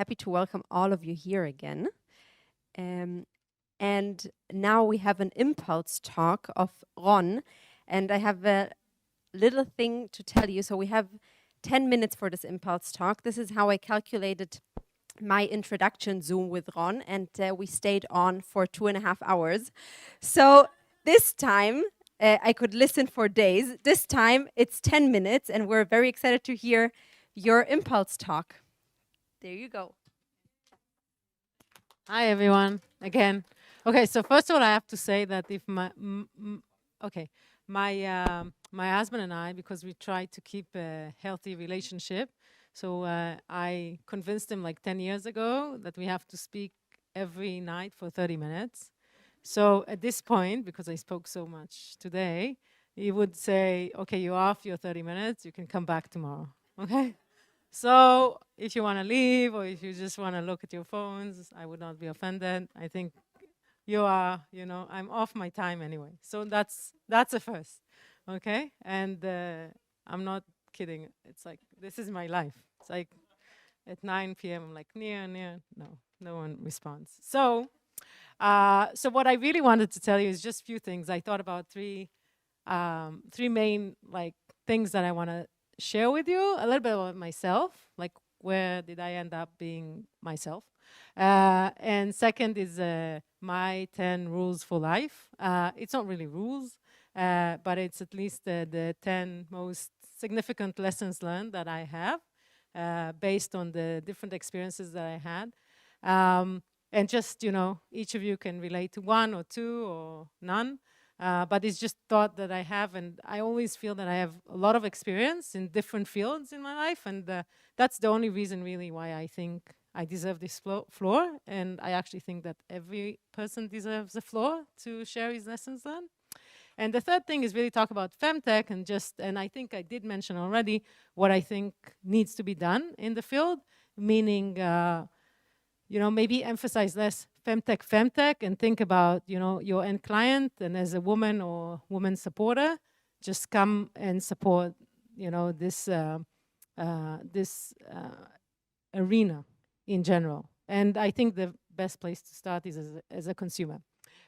happy to welcome all of you here again. And now we have an impulse talk of Ron, and I have a little thing to tell you. So we have 10 minutes for this impulse talk. This is how I calculated my introduction Zoom with Ron, and we stayed on for 2.5 hours. So this time, I could listen for days. This time, it's 10 minutes, and we're very excited to hear your impulse talk. There you go. Hi, everyone, again. Okay, so first of all, I have to say that if my husband and I, because we try to keep a healthy relationship, so I convinced him like 10 years ago that we have to speak every night for 30 minutes. So at this point, because I spoke so much today, he would say, okay, you're off your 30 minutes, you can come back tomorrow, okay? So if you want to leave or if you just want to look at your phones, I would not be offended. I think you are, I'm off my time anyway. So that's a first, okay? And I'm not kidding. It's like, this is my life. It's like at 9 p.m., I'm like, near. No one responds. So what I really wanted to tell you is just a few things. I thought about three main things that I want to share with you. A little bit about myself, like where did I end up being myself. And second is my 10 rules for life. It's not really rules, but it's at least the 10 most significant lessons learned that I have based on the different experiences that I had. And just, each of you can relate to one or two or none. But it's just thought that I have, and I always feel that I have a lot of experience in different fields in my life, and that's the only reason really why I think I deserve this floor, and I actually think that every person deserves a floor to share his lessons learned. And the third thing is really talk about FemTech, and I think I did mention already what I think needs to be done in the field, meaning maybe emphasize less FEMTECH, and think about, your end client, and as a woman or woman supporter, just come and support, this arena in general. And I think the best place to start is as a consumer.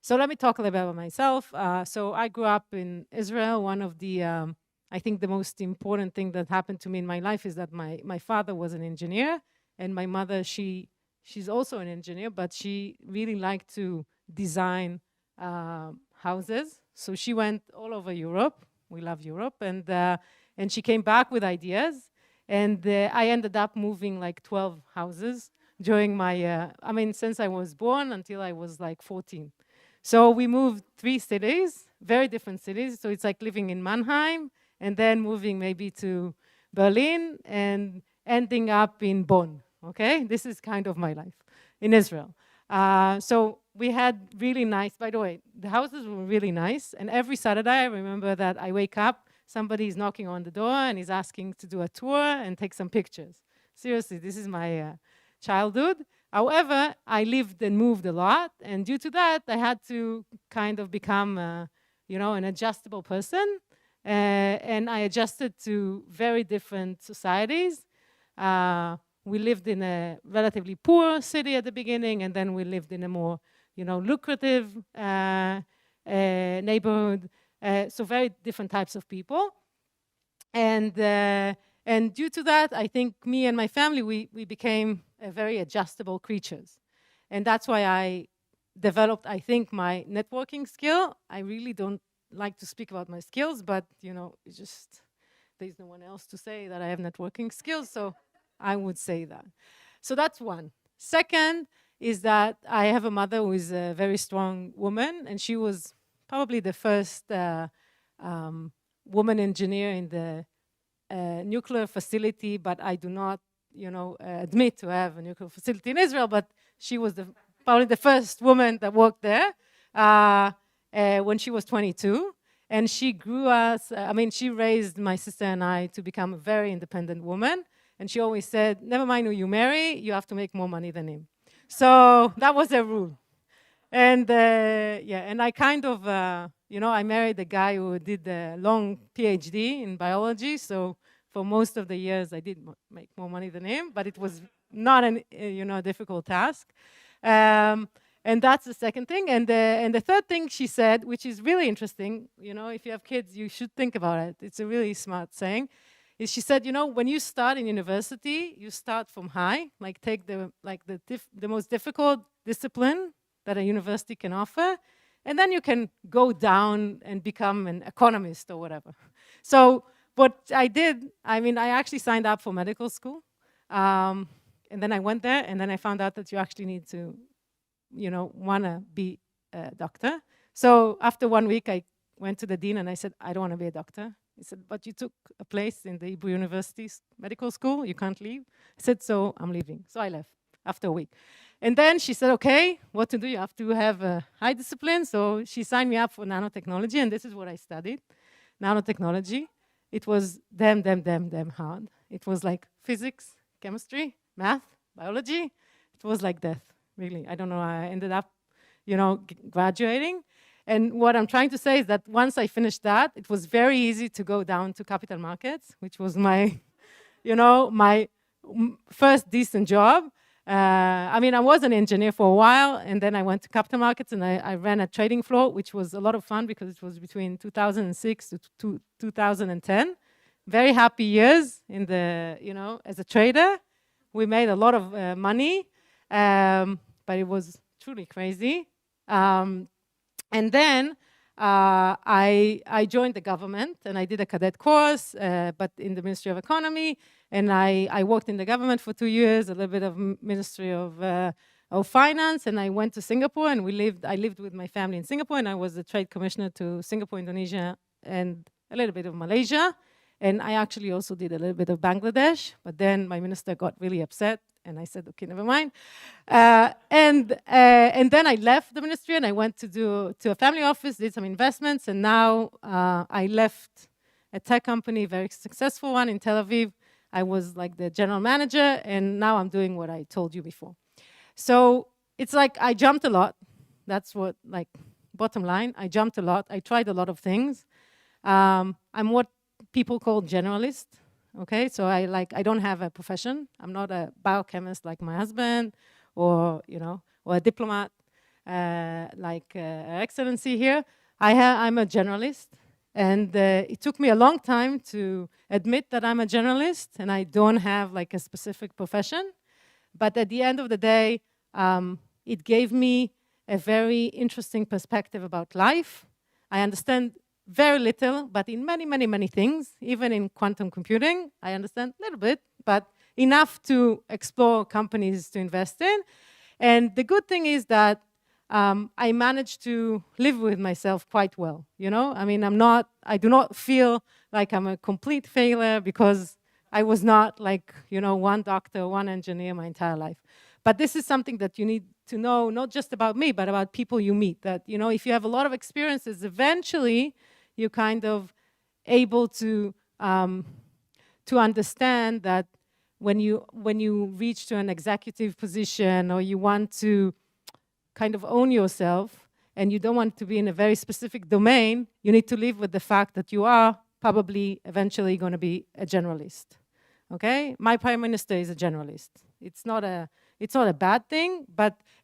So let me talk a little bit about myself. So I grew up in Israel. One of the, I think the most important thing that happened to me in my life is that my father was an engineer, and my mother, she's also an engineer, but she really liked to design houses. So she went all over Europe. We love Europe. And she came back with ideas. And I ended up moving like 12 houses during my, since I was born until I was like 14. So we moved 3 cities, very different cities. So it's like living in Mannheim and then moving maybe to Berlin and ending up in Bonn. Okay, this is kind of my life in Israel. So we had really nice, by the way, the houses were really nice. And every Saturday, I remember that I wake up, somebody is knocking on the door and is asking to do a tour and take some pictures. Seriously, this is my childhood. However, I lived and moved a lot. And due to that, I had to kind of become, an adjustable person. And I adjusted to very different societies. We lived in a relatively poor city at the beginning, and then we lived in a more, lucrative neighborhood. So very different types of people. And due to that, I think me and my family, we became very adjustable creatures. And that's why I developed, I think, my networking skill. I really don't like to speak about my skills, but, it's just, there's no one else to say that I have networking skills. So I would say that. So that's one. Second is that I have a mother who is a very strong woman, and she was probably the first woman engineer in the nuclear facility, but I do not, admit to have a nuclear facility in Israel, but she was probably the first woman that worked there when she was 22. And she grew us, she raised my sister and I to become a very independent woman. And she always said, never mind who you marry, you have to make more money than him. So that was a rule. And and I kind of, I married a guy who did a long PhD in biology. So for most of the years, I did make more money than him, but it was not an difficult task. And that's the second thing. And the third thing she said, which is really interesting, if you have kids, you should think about it. It's a really smart saying. Is she said, when you start in university, you start from high, like take the most difficult discipline that a university can offer, and then you can go down and become an economist or whatever. So what I did, I actually signed up for medical school, and then I went there, and then I found out that you actually need to, want to be a doctor. So after 1 week, I went to the dean and I said, I don't want to be a doctor. He said, but you took a place in the Hebrew University's medical school, you can't leave. I said, so I'm leaving. So I left after a week. And then she said, okay, what to do? You have to have a high discipline. So she signed me up for nanotechnology, and this is what I studied, nanotechnology. It was damn hard. It was like physics, chemistry, math, biology. It was like death, really. I don't know how I ended up, graduating. And what I'm trying to say is that once I finished that, it was very easy to go down to capital markets, which was my, my first decent job. I was an engineer for a while, and then I went to capital markets, and I ran a trading floor, which was a lot of fun because it was between 2006 to 2010. Very happy years in the, as a trader. We made a lot of money, but it was truly crazy. And then I joined the government, and I did a cadet course, but in the Ministry of Economy. And I worked in the government for 2 years, a little bit of Ministry of Finance, and I went to Singapore, and I lived with my family in Singapore, and I was the trade commissioner to Singapore, Indonesia, and a little bit of Malaysia. And I actually also did a little bit of Bangladesh, but then my minister got really upset, and I said, okay, never mind. And then I left the ministry, and I went to a family office, did some investments, and now I left a tech company, very successful one in Tel Aviv. I was like the general manager, and now I'm doing what I told you before. So it's like I jumped a lot. That's what, bottom line, I jumped a lot. I tried a lot of things. I'm what people call generalist. Okay, so I don't have a profession. I'm not a biochemist like my husband, or or a diplomat like Excellency here. I'm a generalist, and it took me a long time to admit that I'm a generalist and I don't have like a specific profession. But at the end of the day, it gave me a very interesting perspective about life. I understand very little, but in many things, even in quantum computing, I understand a little bit, but enough to explore companies to invest in. And the good thing is that I managed to live with myself quite well. I do not feel like I'm a complete failure because I was not like, one doctor, one engineer my entire life. But this is something that you need to know, not just about me, but about people you meet, that, if you have a lot of experiences, eventually you're kind of able to understand that when you reach to an executive position, or you want to kind of own yourself, and you don't want to be in a very specific domain, you need to live with the fact that you are probably eventually going to be a generalist. Okay? My prime minister is a generalist. It's not a bad thing,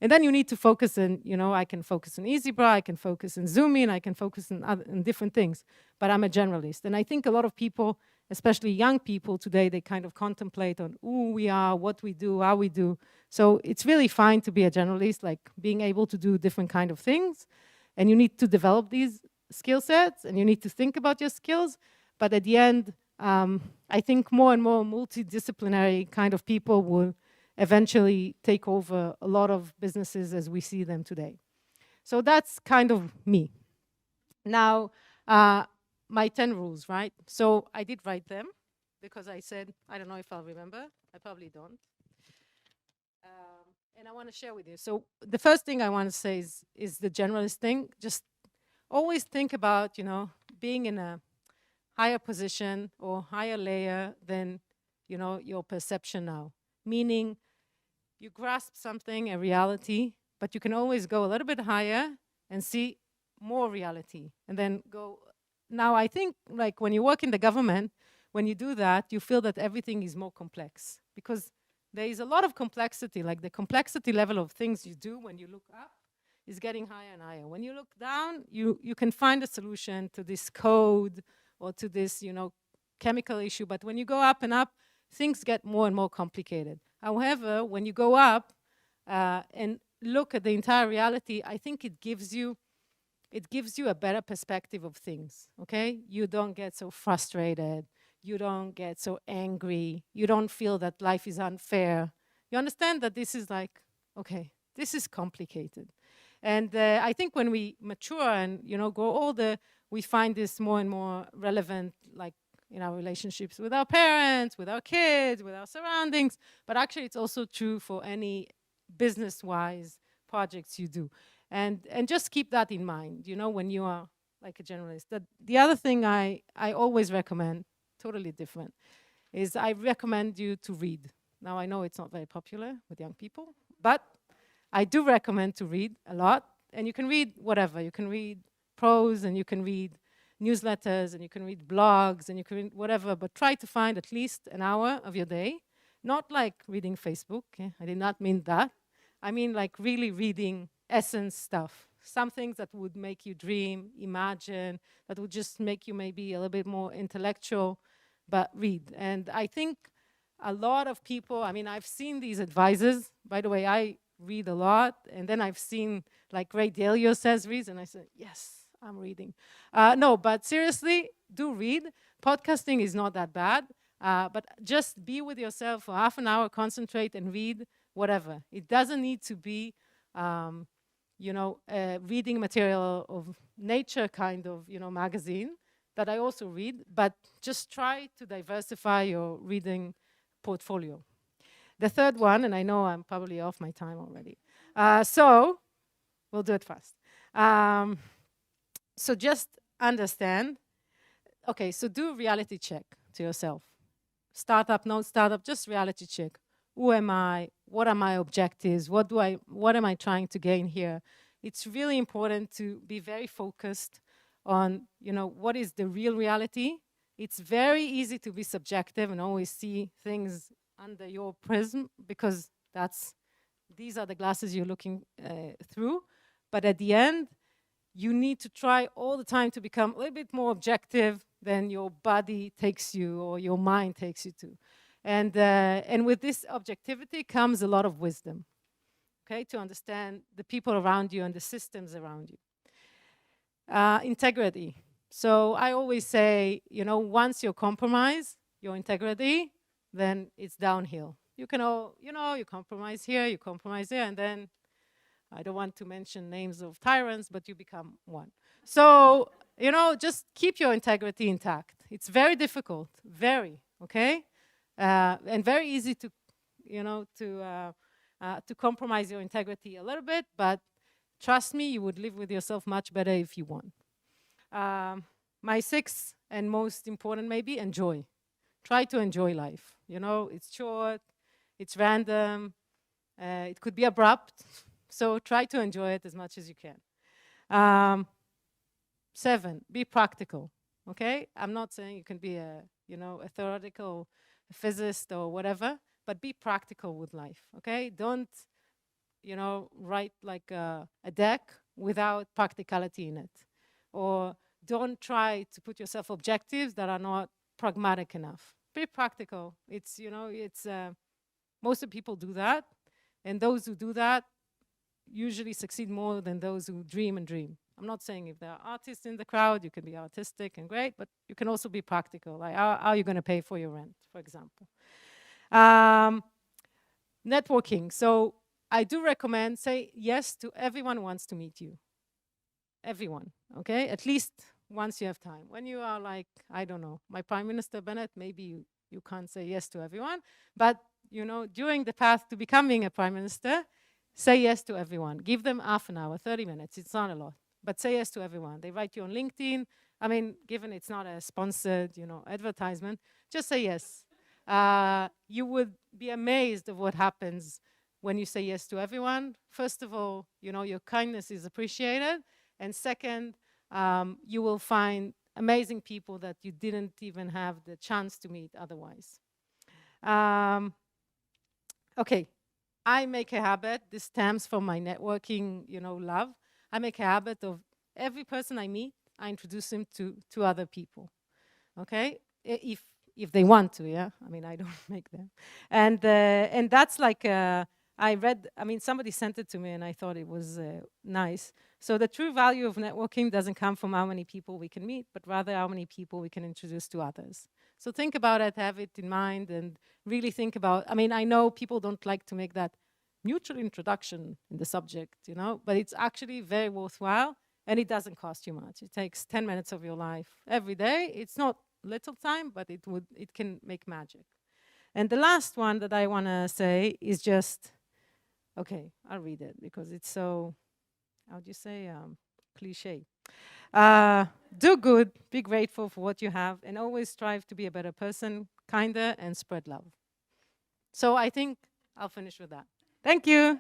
and then you need to focus in, I can focus on Ezbra, I can focus in Zoom-in, I can focus on different things, but I'm a generalist. And I think a lot of people, especially young people today, they kind of contemplate on who we are, what we do, how we do. So it's really fine to be a generalist, like being able to do different kind of things. And you need to develop these skill sets, and you need to think about your skills. But at the end, I think more and more multidisciplinary kind of people will eventually take over a lot of businesses as we see them today. So that's kind of me. Now, my 10 rules, right? So I did write them because I said, I don't know if I'll remember. I probably don't. And I want to share with you. So the first thing I want to say is the generalist thing. Just always think about, being in a higher position or higher layer than, your perception now. Meaning, you grasp something, a reality, but you can always go a little bit higher and see more reality, and then go. Now, I think like when you work in the government, when you do that, you feel that everything is more complex because there is a lot of complexity, like the complexity level of things you do when you look up is getting higher and higher. When you look down, you can find a solution to this code or to this, chemical issue. But when you go up and up, things get more and more complicated. However, when you go up and look at the entire reality, I think it gives you a better perspective of things, okay? You don't get so frustrated. You don't get so angry. You don't feel that life is unfair. You understand that this is like, okay, this is complicated. And I think when we mature and, grow older, we find this more and more relevant, like in our relationships with our parents, with our kids, with our surroundings. But actually, it's also true for any business-wise projects you do. And just keep that in mind, when you are like a generalist. The other thing I always recommend, totally different, is I recommend you to read. Now, I know it's not very popular with young people, but I do recommend to read a lot. And you can read whatever. You can read prose, and you can read newsletters, and you can read blogs, and you can read whatever, but try to find at least an hour of your day, not like reading Facebook. Okay? I did not mean that. I mean like really reading essence stuff, some things that would make you dream, imagine, that would just make you maybe a little bit more intellectual, but read. And I think a lot of people, I've seen these advisors. By the way, I read a lot, and then I've seen like Ray Dalio says reads, and I said, yes, I'm reading. No, but seriously, do read. Podcasting is not that bad, but just be with yourself for half an hour, concentrate and read whatever. It doesn't need to be, reading material of nature kind of, magazine that I also read, but just try to diversify your reading portfolio. The third one, and I know I'm probably off my time already, so we'll do it fast. So just understand, okay, so do reality check to yourself. Startup, no startup, just reality check. Who am I? What are my objectives? What am I trying to gain here? It's really important to be very focused on, what is the real reality. It's very easy to be subjective and always see things under your prism, because these are the glasses you're looking through. But at the end, you need to try all the time to become a little bit more objective than your body takes you or your mind takes you to. And with this objectivity comes a lot of wisdom, okay, to understand the people around you and the systems around you. Integrity. So I always say, once you compromise your integrity, then it's downhill. You can you compromise here, you compromise there, and then I don't want to mention names of tyrants, but you become one. So, just keep your integrity intact. It's very difficult, very, okay? And very easy to, to compromise your integrity a little bit, but trust me, you would live with yourself much better if you want. My sixth and most important maybe, enjoy. Try to enjoy life. It's short, it's random, it could be abrupt, so try to enjoy it as much as you can. 7, be practical, okay? I'm not saying you can be a theoretical physicist or whatever, but be practical with life, okay? Don't, write like a deck without practicality in it. Or don't try to put yourself objectives that are not pragmatic enough. Be practical. It's, most of the people do that, and those who do that usually succeed more than those who dream and dream. I'm not saying if there are artists in the crowd, you can be artistic and great, but you can also be practical. Like, how are you going to pay for your rent, for example? Networking. So I do recommend, say yes to everyone who wants to meet you. Everyone, okay? At least once you have time. When you are like, I don't know, my Prime Minister Bennett, maybe you can't say yes to everyone, but, during the path to becoming a Prime Minister, say yes to everyone. Give them half an hour, 30 minutes. It's not a lot. But say yes to everyone. They write you on LinkedIn. Given it's not a sponsored, advertisement, just say yes. You would be amazed of what happens when you say yes to everyone. First of all, your kindness is appreciated. And second, you will find amazing people that you didn't even have the chance to meet otherwise. Okay, I make a habit, this stems from my networking, love. I make a habit of every person I meet, I introduce him to other people, okay? If they want to, yeah? I mean, I don't make them. And that's like, somebody sent it to me and I thought it was nice. So the true value of networking doesn't come from how many people we can meet, but rather how many people we can introduce to others. So think about it, have it in mind, and really think about, I know people don't like to make that mutual introduction in the subject, but it's actually very worthwhile and it doesn't cost you much. It takes 10 minutes of your life every day. It's not little time, but it can make magic. And the last one that I want to say is just, okay, I'll read it because it's so, how do you say, cliche. Do good, be grateful for what you have, and always strive to be a better person, kinder, and spread love. So I think I'll finish with that. Thank you.